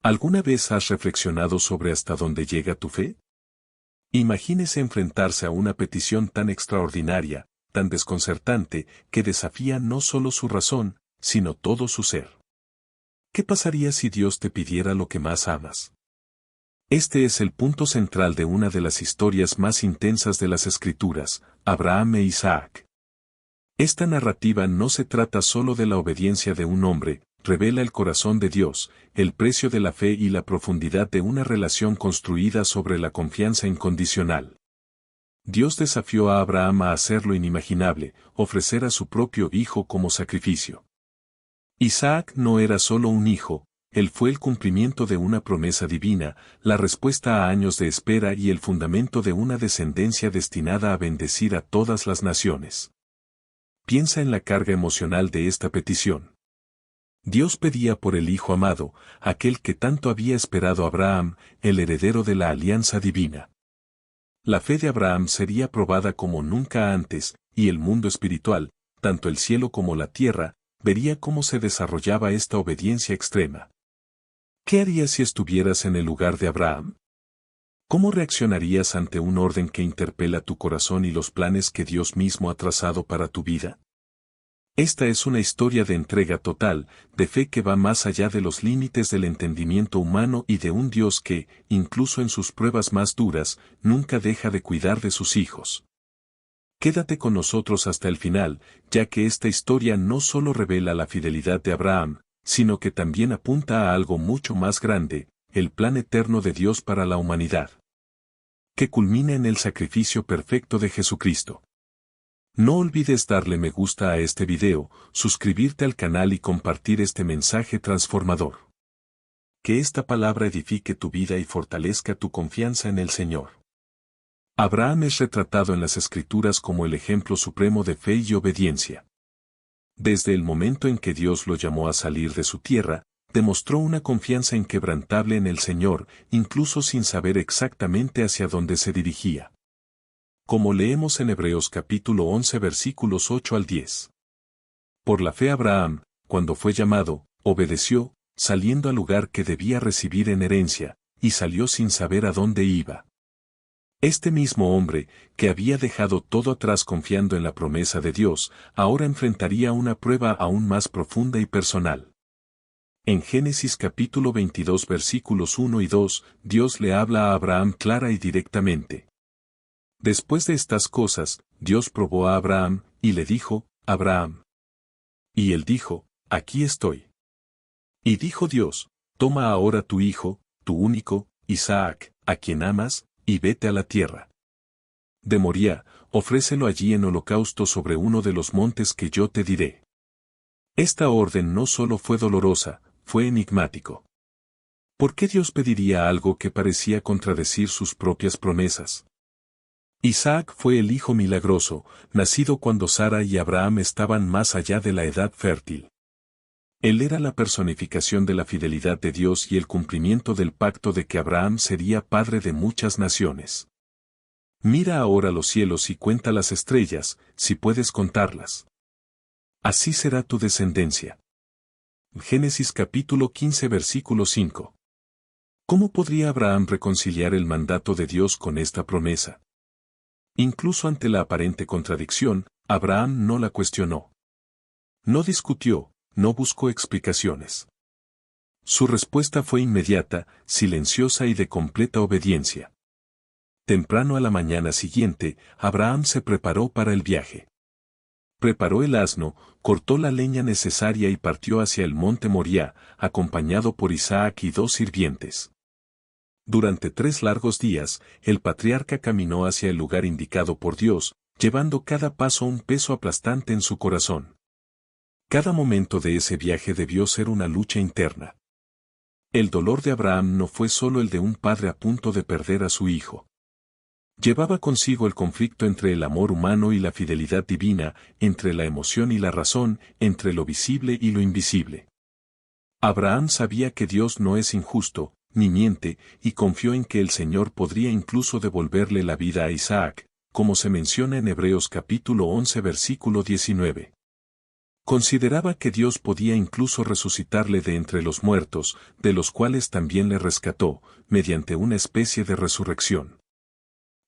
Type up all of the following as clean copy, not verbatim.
¿Alguna vez has reflexionado sobre hasta dónde llega tu fe? Imagínese enfrentarse a una petición tan extraordinaria, tan desconcertante, que desafía no solo su razón, sino todo su ser. ¿Qué pasaría si Dios te pidiera lo que más amas? Este es el punto central de una de las historias más intensas de las Escrituras, Abraham e Isaac. Esta narrativa no se trata solo de la obediencia de un hombre, revela el corazón de Dios, el precio de la fe y la profundidad de una relación construida sobre la confianza incondicional. Dios desafió a Abraham a hacer lo inimaginable, ofrecer a su propio hijo como sacrificio. Isaac no era solo un hijo, él fue el cumplimiento de una promesa divina, la respuesta a años de espera y el fundamento de una descendencia destinada a bendecir a todas las naciones. Piensa en la carga emocional de esta petición. Dios pedía por el Hijo amado, aquel que tanto había esperado Abraham, el heredero de la alianza divina. La fe de Abraham sería probada como nunca antes, y el mundo espiritual, tanto el cielo como la tierra, vería cómo se desarrollaba esta obediencia extrema. ¿Qué harías si estuvieras en el lugar de Abraham? ¿Cómo reaccionarías ante un orden que interpela tu corazón y los planes que Dios mismo ha trazado para tu vida? Esta es una historia de entrega total, de fe que va más allá de los límites del entendimiento humano y de un Dios que, incluso en sus pruebas más duras, nunca deja de cuidar de sus hijos. Quédate con nosotros hasta el final, ya que esta historia no solo revela la fidelidad de Abraham, sino que también apunta a algo mucho más grande, el plan eterno de Dios para la humanidad, que culmina en el sacrificio perfecto de Jesucristo. No olvides darle me gusta a este video, suscribirte al canal y compartir este mensaje transformador. Que esta palabra edifique tu vida y fortalezca tu confianza en el Señor. Abraham es retratado en las Escrituras como el ejemplo supremo de fe y obediencia. Desde el momento en que Dios lo llamó a salir de su tierra, demostró una confianza inquebrantable en el Señor, incluso sin saber exactamente hacia dónde se dirigía. Como leemos en Hebreos capítulo 11 versículos 8 al 10. Por la fe Abraham, cuando fue llamado, obedeció, saliendo al lugar que debía recibir en herencia, y salió sin saber a dónde iba. Este mismo hombre, que había dejado todo atrás confiando en la promesa de Dios, ahora enfrentaría una prueba aún más profunda y personal. En Génesis capítulo 22 versículos 1 y 2, Dios le habla a Abraham clara y directamente. Después de estas cosas, Dios probó a Abraham, y le dijo, Abraham. Y él dijo, aquí estoy. Y dijo Dios, toma ahora tu hijo, tu único, Isaac, a quien amas, y vete a la tierra de Moría, ofrécelo allí en holocausto sobre uno de los montes que yo te diré. Esta orden no solo fue dolorosa, fue enigmático. ¿Por qué Dios pediría algo que parecía contradecir sus propias promesas? Isaac fue el hijo milagroso, nacido cuando Sara y Abraham estaban más allá de la edad fértil. Él era la personificación de la fidelidad de Dios y el cumplimiento del pacto de que Abraham sería padre de muchas naciones. Mira ahora los cielos y cuenta las estrellas, si puedes contarlas. Así será tu descendencia. Génesis capítulo 15 versículo 5. ¿Cómo podría Abraham reconciliar el mandato de Dios con esta promesa? Incluso ante la aparente contradicción, Abraham no la cuestionó. No discutió, no buscó explicaciones. Su respuesta fue inmediata, silenciosa y de completa obediencia. Temprano a la mañana siguiente, Abraham se preparó para el viaje. Preparó el asno, cortó la leña necesaria y partió hacia el monte Moriah, acompañado por Isaac y 2 sirvientes. Durante 3 largos días, el patriarca caminó hacia el lugar indicado por Dios, llevando cada paso un peso aplastante en su corazón. Cada momento de ese viaje debió ser una lucha interna. El dolor de Abraham no fue solo el de un padre a punto de perder a su hijo. Llevaba consigo el conflicto entre el amor humano y la fidelidad divina, entre la emoción y la razón, entre lo visible y lo invisible. Abraham sabía que Dios no es injusto, ni miente, y confió en que el Señor podría incluso devolverle la vida a Isaac, como se menciona en Hebreos capítulo 11 versículo 19. Consideraba que Dios podía incluso resucitarle de entre los muertos, de los cuales también le rescató, mediante una especie de resurrección.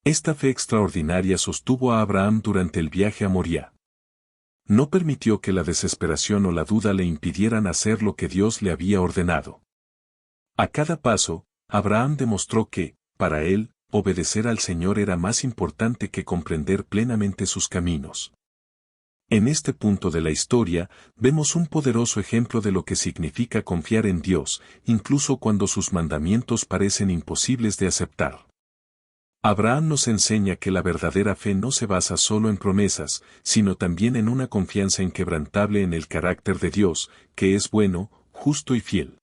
Esta fe extraordinaria sostuvo a Abraham durante el viaje a Moría. No permitió que la desesperación o la duda le impidieran hacer lo que Dios le había ordenado. A cada paso, Abraham demostró que, para él, obedecer al Señor era más importante que comprender plenamente sus caminos. En este punto de la historia, vemos un poderoso ejemplo de lo que significa confiar en Dios, incluso cuando sus mandamientos parecen imposibles de aceptar. Abraham nos enseña que la verdadera fe no se basa solo en promesas, sino también en una confianza inquebrantable en el carácter de Dios, que es bueno, justo y fiel.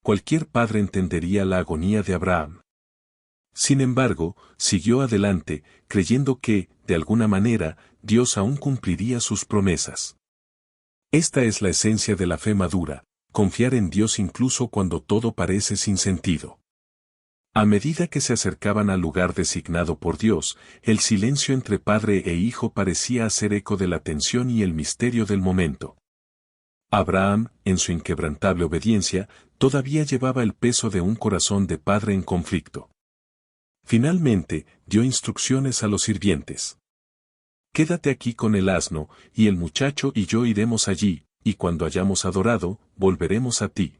Cualquier padre entendería la agonía de Abraham. Sin embargo, siguió adelante, creyendo que, de alguna manera, Dios aún cumpliría sus promesas. Esta es la esencia de la fe madura, confiar en Dios incluso cuando todo parece sin sentido. A medida que se acercaban al lugar designado por Dios, el silencio entre padre e hijo parecía hacer eco de la tensión y el misterio del momento. Abraham, en su inquebrantable obediencia, todavía llevaba el peso de un corazón de padre en conflicto. Finalmente, dio instrucciones a los sirvientes. Quédate aquí con el asno, y el muchacho y yo iremos allí, y cuando hayamos adorado, volveremos a ti.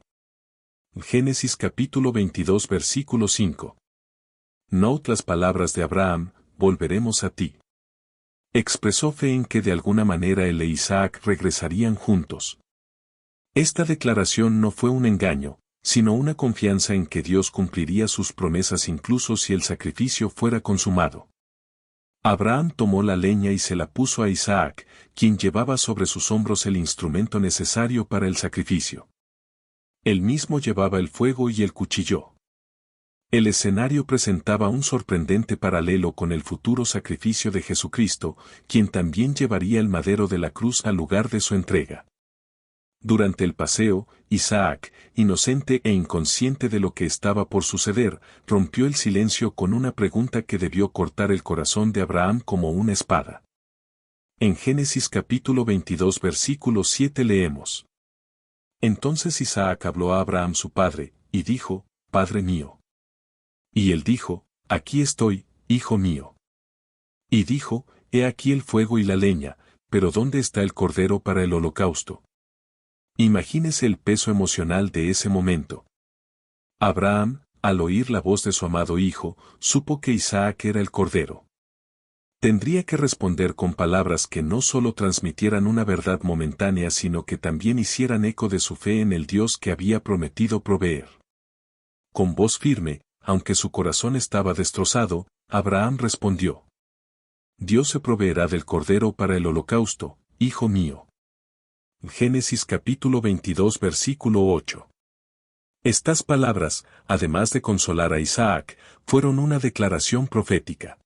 Génesis capítulo 22 versículo 5. Note las palabras de Abraham, volveremos a ti. Expresó fe en que de alguna manera él e Isaac regresarían juntos. Esta declaración no fue un engaño, sino una confianza en que Dios cumpliría sus promesas incluso si el sacrificio fuera consumado. Abraham tomó la leña y se la puso a Isaac, quien llevaba sobre sus hombros el instrumento necesario para el sacrificio. Él mismo llevaba el fuego y el cuchillo. El escenario presentaba un sorprendente paralelo con el futuro sacrificio de Jesucristo, quien también llevaría el madero de la cruz al lugar de su entrega. Durante el paseo, Isaac, inocente e inconsciente de lo que estaba por suceder, rompió el silencio con una pregunta que debió cortar el corazón de Abraham como una espada. En Génesis capítulo 22 versículo 7 leemos: Entonces Isaac habló a Abraham su padre, y dijo, Padre mío. Y él dijo, Aquí estoy, hijo mío. Y dijo, He aquí el fuego y la leña, pero ¿dónde está el cordero para el holocausto? Imagínese el peso emocional de ese momento. Abraham, al oír la voz de su amado hijo, supo que Isaac era el cordero. Tendría que responder con palabras que no solo transmitieran una verdad momentánea sino que también hicieran eco de su fe en el Dios que había prometido proveer. Con voz firme, aunque su corazón estaba destrozado, Abraham respondió: Dios se proveerá del cordero para el holocausto, hijo mío. Génesis capítulo 22 versículo 8. Estas palabras, además de consolar a Isaac, fueron una declaración profética.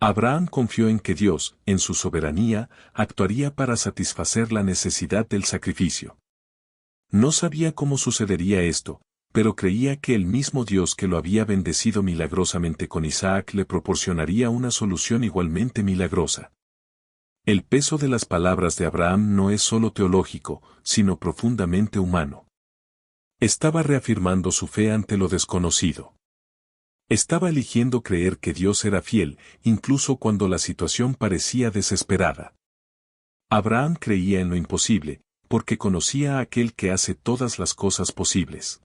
Abraham confió en que Dios, en su soberanía, actuaría para satisfacer la necesidad del sacrificio. No sabía cómo sucedería esto, pero creía que el mismo Dios que lo había bendecido milagrosamente con Isaac le proporcionaría una solución igualmente milagrosa. El peso de las palabras de Abraham no es solo teológico, sino profundamente humano. Estaba reafirmando su fe ante lo desconocido. Estaba eligiendo creer que Dios era fiel, incluso cuando la situación parecía desesperada. Abraham creía en lo imposible, porque conocía a aquel que hace todas las cosas posibles.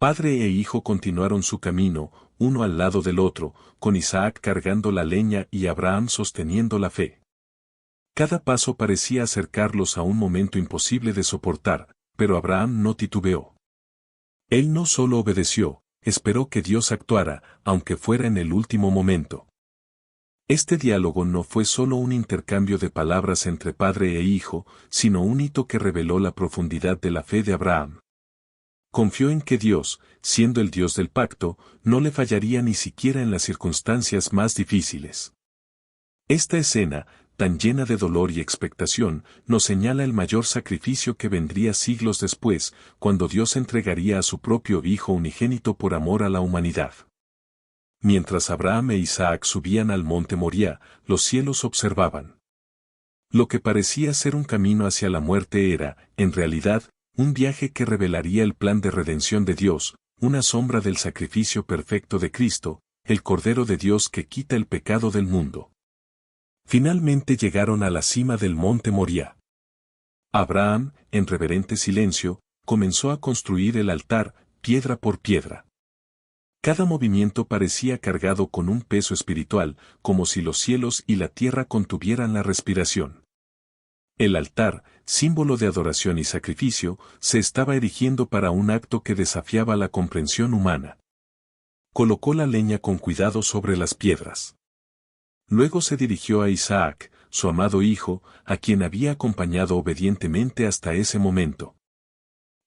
Padre e hijo continuaron su camino, uno al lado del otro, con Isaac cargando la leña y Abraham sosteniendo la fe. Cada paso parecía acercarlos a un momento imposible de soportar, pero Abraham no titubeó. Él no solo obedeció, esperó que Dios actuara, aunque fuera en el último momento. Este diálogo no fue solo un intercambio de palabras entre padre e hijo, sino un hito que reveló la profundidad de la fe de Abraham. Confió en que Dios, siendo el Dios del pacto, no le fallaría ni siquiera en las circunstancias más difíciles. Esta escena, tan llena de dolor y expectación, nos señala el mayor sacrificio que vendría siglos después, cuando Dios entregaría a su propio Hijo unigénito por amor a la humanidad. Mientras Abraham e Isaac subían al monte Moría, los cielos observaban. Lo que parecía ser un camino hacia la muerte era, en realidad, un viaje que revelaría el plan de redención de Dios, una sombra del sacrificio perfecto de Cristo, el Cordero de Dios que quita el pecado del mundo. Finalmente llegaron a la cima del monte Moriah. Abraham, en reverente silencio, comenzó a construir el altar, piedra por piedra. Cada movimiento parecía cargado con un peso espiritual, como si los cielos y la tierra contuvieran la respiración. El altar, símbolo de adoración y sacrificio, se estaba erigiendo para un acto que desafiaba la comprensión humana. Colocó la leña con cuidado sobre las piedras. Luego se dirigió a Isaac, su amado hijo, a quien había acompañado obedientemente hasta ese momento.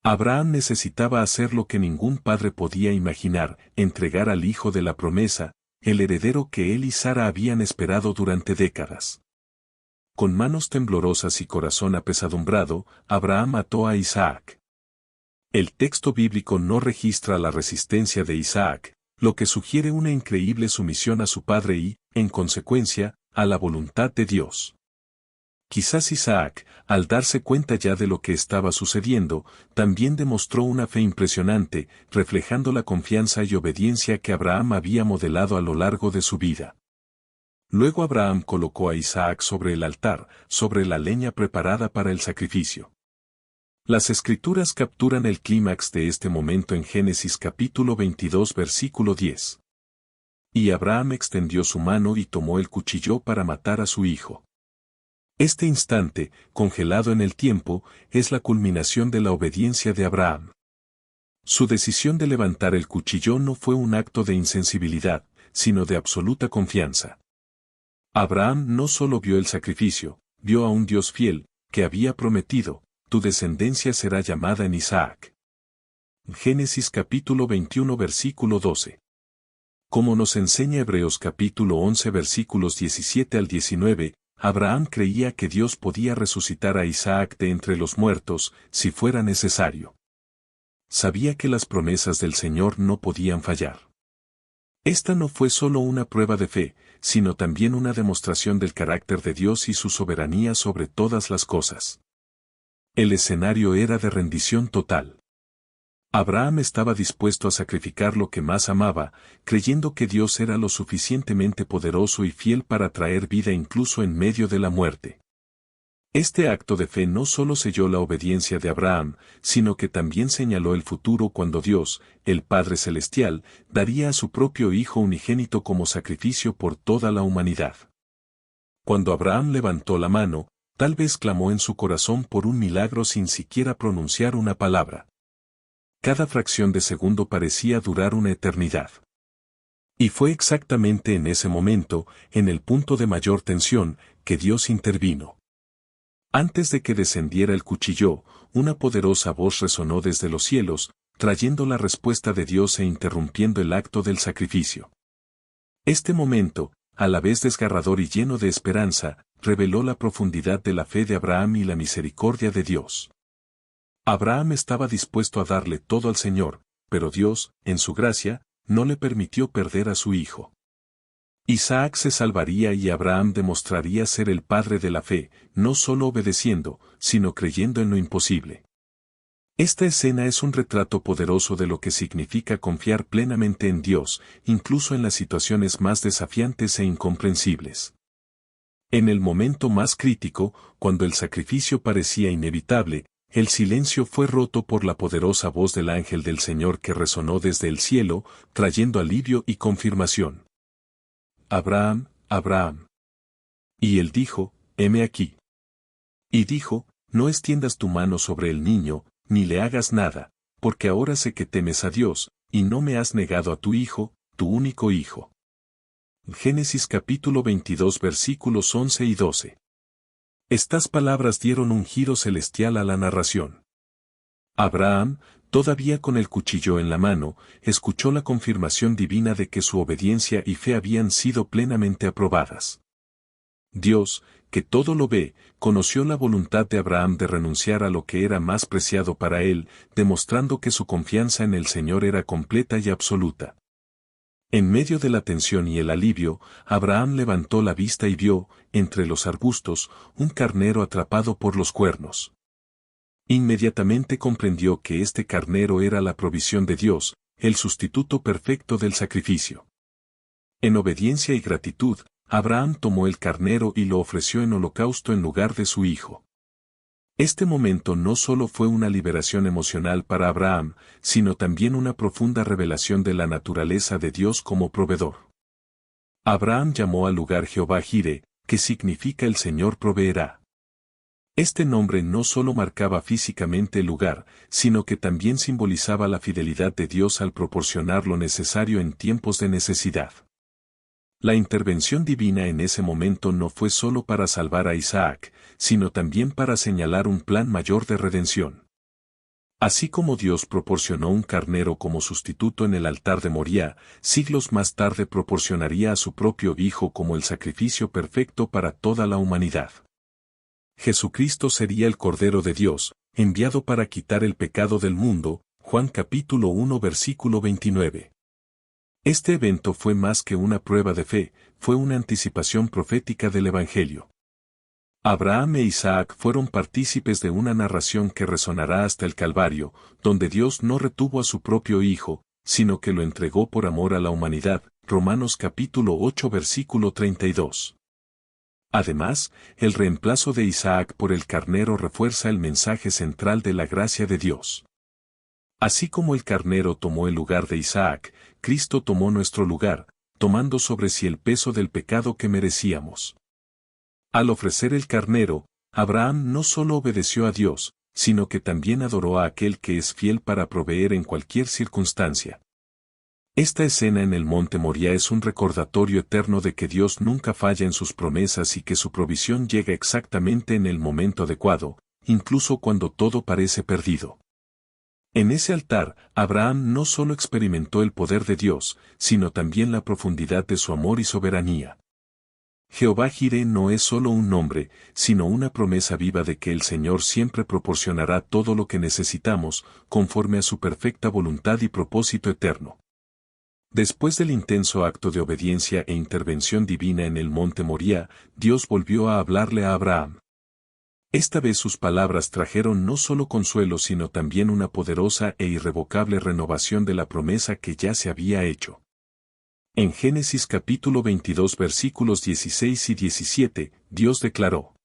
Abraham necesitaba hacer lo que ningún padre podía imaginar, entregar al hijo de la promesa, el heredero que él y Sara habían esperado durante décadas. Con manos temblorosas y corazón apesadumbrado, Abraham ató a Isaac. El texto bíblico no registra la resistencia de Isaac, lo que sugiere una increíble sumisión a su padre y, en consecuencia, a la voluntad de Dios. Quizás Isaac, al darse cuenta ya de lo que estaba sucediendo, también demostró una fe impresionante, reflejando la confianza y obediencia que Abraham había modelado a lo largo de su vida. Luego Abraham colocó a Isaac sobre el altar, sobre la leña preparada para el sacrificio. Las Escrituras capturan el clímax de este momento en Génesis capítulo 22 versículo 10. Y Abraham extendió su mano y tomó el cuchillo para matar a su hijo. Este instante, congelado en el tiempo, es la culminación de la obediencia de Abraham. Su decisión de levantar el cuchillo no fue un acto de insensibilidad, sino de absoluta confianza. Abraham no solo vio el sacrificio, vio a un Dios fiel, que había prometido, tu descendencia será llamada en Isaac. Génesis capítulo 21 versículo 12. Como nos enseña Hebreos capítulo 11 versículos 17 al 19, Abraham creía que Dios podía resucitar a Isaac de entre los muertos, si fuera necesario. Sabía que las promesas del Señor no podían fallar. Esta no fue solo una prueba de fe, sino también una demostración del carácter de Dios y su soberanía sobre todas las cosas. El escenario era de rendición total. Abraham estaba dispuesto a sacrificar lo que más amaba, creyendo que Dios era lo suficientemente poderoso y fiel para traer vida incluso en medio de la muerte. Este acto de fe no solo selló la obediencia de Abraham, sino que también señaló el futuro cuando Dios, el Padre Celestial, daría a su propio Hijo unigénito como sacrificio por toda la humanidad. Cuando Abraham levantó la mano, tal vez clamó en su corazón por un milagro sin siquiera pronunciar una palabra. Cada fracción de segundo parecía durar una eternidad. Y fue exactamente en ese momento, en el punto de mayor tensión, que Dios intervino. Antes de que descendiera el cuchillo, una poderosa voz resonó desde los cielos, trayendo la respuesta de Dios e interrumpiendo el acto del sacrificio. Este momento, a la vez desgarrador y lleno de esperanza, reveló la profundidad de la fe de Abraham y la misericordia de Dios. Abraham estaba dispuesto a darle todo al Señor, pero Dios, en su gracia, no le permitió perder a su hijo. Isaac se salvaría y Abraham demostraría ser el padre de la fe, no solo obedeciendo, sino creyendo en lo imposible. Esta escena es un retrato poderoso de lo que significa confiar plenamente en Dios, incluso en las situaciones más desafiantes e incomprensibles. En el momento más crítico, cuando el sacrificio parecía inevitable, el silencio fue roto por la poderosa voz del ángel del Señor que resonó desde el cielo, trayendo alivio y confirmación. Abraham, Abraham. Y él dijo, heme aquí. Y dijo, no extiendas tu mano sobre el niño, ni le hagas nada, porque ahora sé que temes a Dios, y no me has negado a tu hijo, tu único hijo. Génesis capítulo 22 versículos 11 y 12. Estas palabras dieron un giro celestial a la narración. Abraham, todavía con el cuchillo en la mano, escuchó la confirmación divina de que su obediencia y fe habían sido plenamente aprobadas. Dios, que todo lo ve, conoció la voluntad de Abraham de renunciar a lo que era más preciado para él, demostrando que su confianza en el Señor era completa y absoluta. En medio de la tensión y el alivio, Abraham levantó la vista y vio, entre los arbustos, un carnero atrapado por los cuernos. Inmediatamente comprendió que este carnero era la provisión de Dios, el sustituto perfecto del sacrificio. En obediencia y gratitud, Abraham tomó el carnero y lo ofreció en holocausto en lugar de su hijo. Este momento no solo fue una liberación emocional para Abraham, sino también una profunda revelación de la naturaleza de Dios como proveedor. Abraham llamó al lugar Jehová Jireh, que significa el Señor proveerá. Este nombre no solo marcaba físicamente el lugar, sino que también simbolizaba la fidelidad de Dios al proporcionar lo necesario en tiempos de necesidad. La intervención divina en ese momento no fue solo para salvar a Isaac, sino también para señalar un plan mayor de redención. Así como Dios proporcionó un carnero como sustituto en el altar de Moría, siglos más tarde proporcionaría a su propio Hijo como el sacrificio perfecto para toda la humanidad. Jesucristo sería el Cordero de Dios, enviado para quitar el pecado del mundo, Juan capítulo 1 versículo 29. Este evento fue más que una prueba de fe, fue una anticipación profética del Evangelio. Abraham e Isaac fueron partícipes de una narración que resonará hasta el Calvario, donde Dios no retuvo a su propio Hijo, sino que lo entregó por amor a la humanidad, Romanos capítulo 8 versículo 32. Además, el reemplazo de Isaac por el carnero refuerza el mensaje central de la gracia de Dios. Así como el carnero tomó el lugar de Isaac, Cristo tomó nuestro lugar, tomando sobre sí el peso del pecado que merecíamos. Al ofrecer el carnero, Abraham no solo obedeció a Dios, sino que también adoró a aquel que es fiel para proveer en cualquier circunstancia. Esta escena en el monte Moría es un recordatorio eterno de que Dios nunca falla en sus promesas y que su provisión llega exactamente en el momento adecuado, incluso cuando todo parece perdido. En ese altar, Abraham no solo experimentó el poder de Dios, sino también la profundidad de su amor y soberanía. Jehová Jireh no es solo un nombre, sino una promesa viva de que el Señor siempre proporcionará todo lo que necesitamos, conforme a su perfecta voluntad y propósito eterno. Después del intenso acto de obediencia e intervención divina en el monte Moría, Dios volvió a hablarle a Abraham. Esta vez sus palabras trajeron no solo consuelo sino también una poderosa e irrevocable renovación de la promesa que ya se había hecho. En Génesis capítulo 22 versículos 16 y 17, Dios declaró: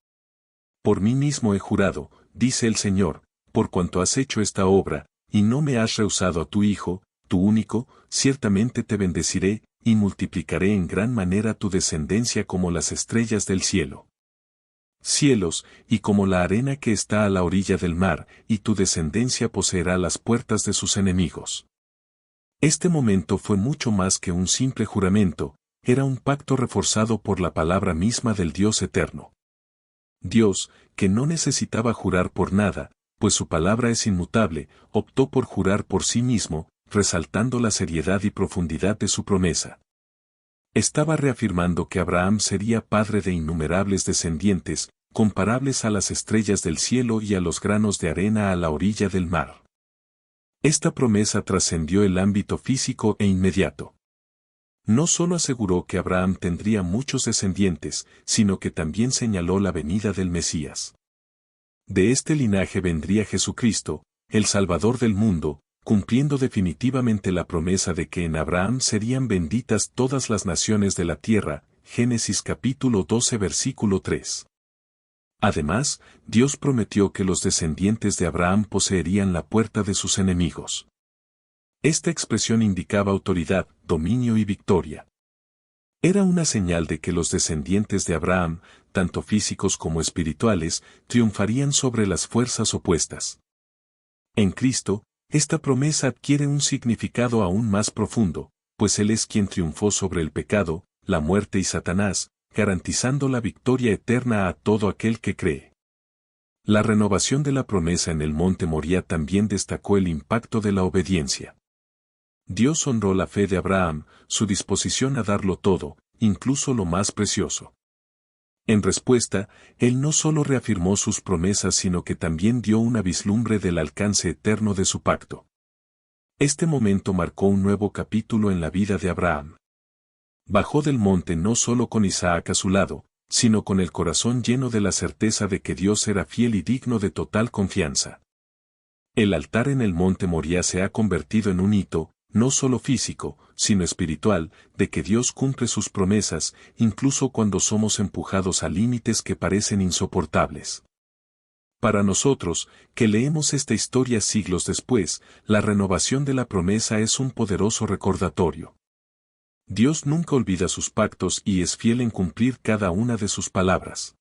Por mí mismo he jurado, dice el Señor, por cuanto has hecho esta obra, y no me has rehusado a tu Hijo, tu único, ciertamente te bendeciré, y multiplicaré en gran manera tu descendencia como las estrellas del cielo. Cielos, y como la arena que está a la orilla del mar, y tu descendencia poseerá las puertas de sus enemigos. Este momento fue mucho más que un simple juramento, era un pacto reforzado por la palabra misma del Dios eterno. Dios, que no necesitaba jurar por nada, pues su palabra es inmutable, optó por jurar por sí mismo, resaltando la seriedad y profundidad de su promesa. Estaba reafirmando que Abraham sería padre de innumerables descendientes, comparables a las estrellas del cielo y a los granos de arena a la orilla del mar. Esta promesa trascendió el ámbito físico e inmediato. No solo aseguró que Abraham tendría muchos descendientes, sino que también señaló la venida del Mesías. De este linaje vendría Jesucristo, el Salvador del mundo, cumpliendo definitivamente la promesa de que en Abraham serían benditas todas las naciones de la tierra, Génesis capítulo 12 versículo 3. Además, Dios prometió que los descendientes de Abraham poseerían la puerta de sus enemigos. Esta expresión indicaba autoridad, dominio y victoria. Era una señal de que los descendientes de Abraham, tanto físicos como espirituales, triunfarían sobre las fuerzas opuestas. En Cristo, esta promesa adquiere un significado aún más profundo, pues Él es quien triunfó sobre el pecado, la muerte y Satanás, garantizando la victoria eterna a todo aquel que cree. La renovación de la promesa en el monte Moría también destacó el impacto de la obediencia. Dios honró la fe de Abraham, su disposición a darlo todo, incluso lo más precioso. En respuesta, Él no solo reafirmó sus promesas sino que también dio una vislumbre del alcance eterno de su pacto. Este momento marcó un nuevo capítulo en la vida de Abraham. Bajó del monte no solo con Isaac a su lado, sino con el corazón lleno de la certeza de que Dios era fiel y digno de total confianza. El altar en el monte Moría se ha convertido en un hito, no solo físico, sino espiritual, de que Dios cumple sus promesas, incluso cuando somos empujados a límites que parecen insoportables. Para nosotros, que leemos esta historia siglos después, la renovación de la promesa es un poderoso recordatorio. Dios nunca olvida sus pactos y es fiel en cumplir cada una de sus palabras.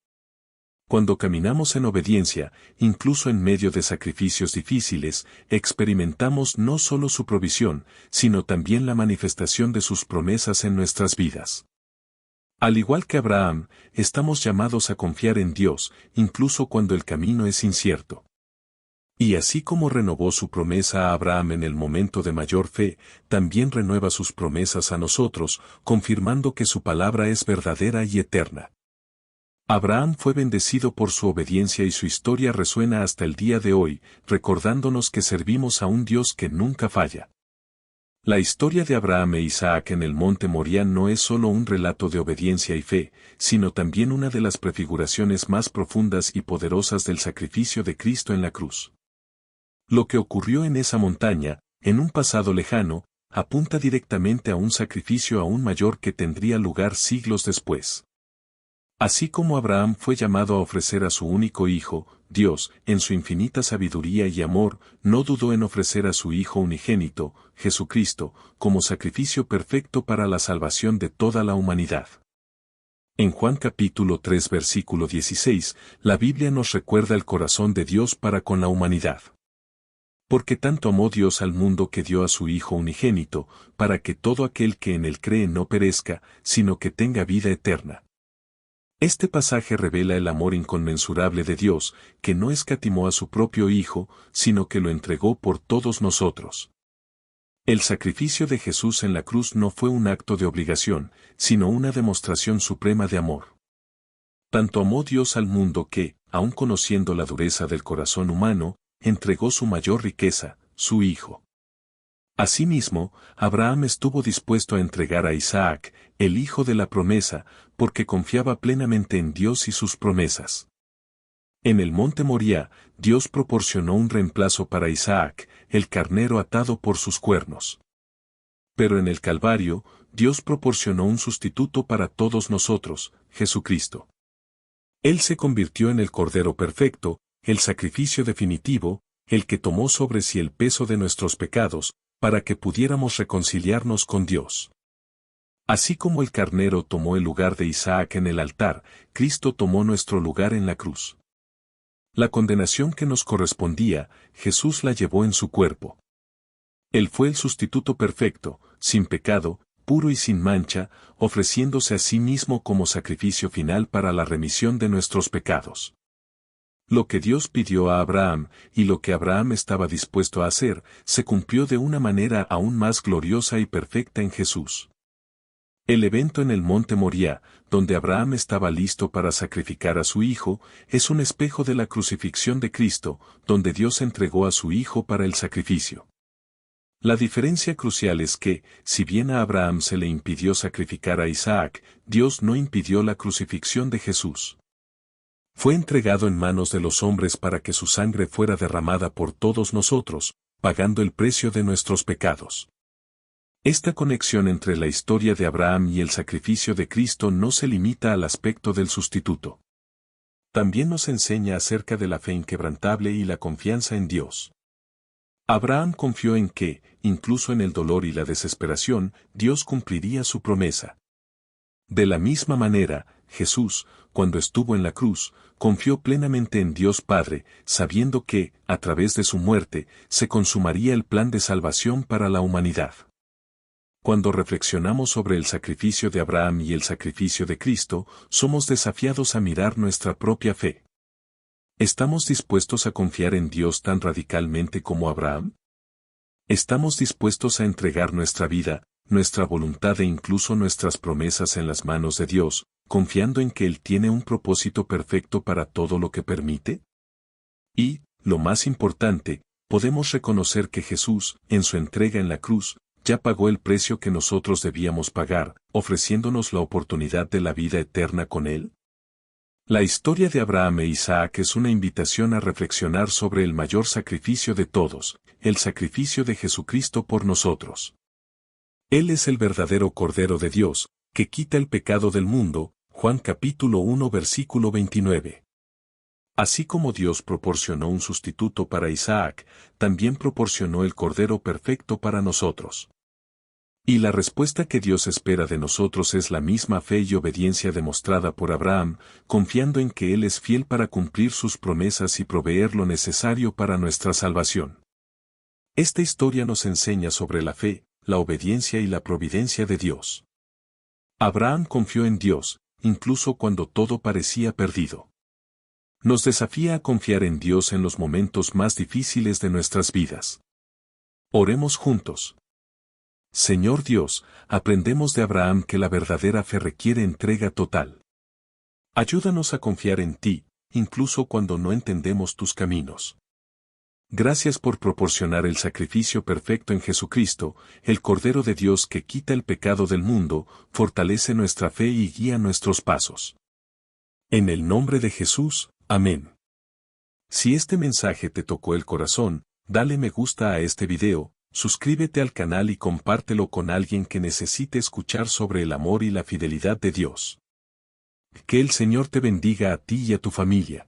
Cuando caminamos en obediencia, incluso en medio de sacrificios difíciles, experimentamos no solo su provisión, sino también la manifestación de sus promesas en nuestras vidas. Al igual que Abraham, estamos llamados a confiar en Dios, incluso cuando el camino es incierto. Y así como renovó su promesa a Abraham en el momento de mayor fe, también renueva sus promesas a nosotros, confirmando que su palabra es verdadera y eterna. Abraham fue bendecido por su obediencia y su historia resuena hasta el día de hoy, recordándonos que servimos a un Dios que nunca falla. La historia de Abraham e Isaac en el monte Moría no es solo un relato de obediencia y fe, sino también una de las prefiguraciones más profundas y poderosas del sacrificio de Cristo en la cruz. Lo que ocurrió en esa montaña, en un pasado lejano, apunta directamente a un sacrificio aún mayor que tendría lugar siglos después. Así como Abraham fue llamado a ofrecer a su único hijo, Dios, en su infinita sabiduría y amor, no dudó en ofrecer a su Hijo unigénito, Jesucristo, como sacrificio perfecto para la salvación de toda la humanidad. En Juan capítulo 3 versículo 16, la Biblia nos recuerda el corazón de Dios para con la humanidad. Porque tanto amó Dios al mundo que dio a su Hijo unigénito, para que todo aquel que en él cree no perezca, sino que tenga vida eterna. Este pasaje revela el amor inconmensurable de Dios, que no escatimó a su propio Hijo, sino que lo entregó por todos nosotros. El sacrificio de Jesús en la cruz no fue un acto de obligación, sino una demostración suprema de amor. Tanto amó Dios al mundo que, aun conociendo la dureza del corazón humano, entregó su mayor riqueza, su Hijo. Asimismo, Abraham estuvo dispuesto a entregar a Isaac, el hijo de la promesa, porque confiaba plenamente en Dios y sus promesas. En el monte Moría, Dios proporcionó un reemplazo para Isaac, el carnero atado por sus cuernos. Pero en el Calvario, Dios proporcionó un sustituto para todos nosotros, Jesucristo. Él se convirtió en el Cordero perfecto, el sacrificio definitivo, el que tomó sobre sí el peso de nuestros pecados, para que pudiéramos reconciliarnos con Dios. Así como el carnero tomó el lugar de Isaac en el altar, Cristo tomó nuestro lugar en la cruz. La condenación que nos correspondía, Jesús la llevó en su cuerpo. Él fue el sustituto perfecto, sin pecado, puro y sin mancha, ofreciéndose a sí mismo como sacrificio final para la remisión de nuestros pecados. Lo que Dios pidió a Abraham, y lo que Abraham estaba dispuesto a hacer, se cumplió de una manera aún más gloriosa y perfecta en Jesús. El evento en el monte Moría, donde Abraham estaba listo para sacrificar a su hijo, es un espejo de la crucifixión de Cristo, donde Dios entregó a su hijo para el sacrificio. La diferencia crucial es que, si bien a Abraham se le impidió sacrificar a Isaac, Dios no impidió la crucifixión de Jesús. Fue entregado en manos de los hombres para que su sangre fuera derramada por todos nosotros, pagando el precio de nuestros pecados. Esta conexión entre la historia de Abraham y el sacrificio de Cristo no se limita al aspecto del sustituto. También nos enseña acerca de la fe inquebrantable y la confianza en Dios. Abraham confió en que, incluso en el dolor y la desesperación, Dios cumpliría su promesa. De la misma manera, Jesús, cuando estuvo en la cruz, confió plenamente en Dios Padre, sabiendo que, a través de su muerte, se consumaría el plan de salvación para la humanidad. Cuando reflexionamos sobre el sacrificio de Abraham y el sacrificio de Cristo, somos desafiados a mirar nuestra propia fe. ¿Estamos dispuestos a confiar en Dios tan radicalmente como Abraham? ¿Estamos dispuestos a entregar nuestra vida, nuestra voluntad e incluso nuestras promesas en las manos de Dios, confiando en que Él tiene un propósito perfecto para todo lo que permite? Y, lo más importante, podemos reconocer que Jesús, en su entrega en la cruz, ya pagó el precio que nosotros debíamos pagar, ofreciéndonos la oportunidad de la vida eterna con Él? La historia de Abraham e Isaac es una invitación a reflexionar sobre el mayor sacrificio de todos, el sacrificio de Jesucristo por nosotros. Él es el verdadero Cordero de Dios, que quita el pecado del mundo, Juan capítulo 1 versículo 29. Así como Dios proporcionó un sustituto para Isaac, también proporcionó el Cordero perfecto para nosotros. Y la respuesta que Dios espera de nosotros es la misma fe y obediencia demostrada por Abraham, confiando en que Él es fiel para cumplir sus promesas y proveer lo necesario para nuestra salvación. Esta historia nos enseña sobre la fe, la obediencia y la providencia de Dios. Abraham confió en Dios, incluso cuando todo parecía perdido. Nos desafía a confiar en Dios en los momentos más difíciles de nuestras vidas. Oremos juntos. Señor Dios, aprendemos de Abraham que la verdadera fe requiere entrega total. Ayúdanos a confiar en ti, incluso cuando no entendemos tus caminos. Gracias por proporcionar el sacrificio perfecto en Jesucristo, el Cordero de Dios que quita el pecado del mundo, fortalece nuestra fe y guía nuestros pasos. En el nombre de Jesús, amén. Si este mensaje te tocó el corazón, dale me gusta a este video, suscríbete al canal y compártelo con alguien que necesite escuchar sobre el amor y la fidelidad de Dios. Que el Señor te bendiga a ti y a tu familia.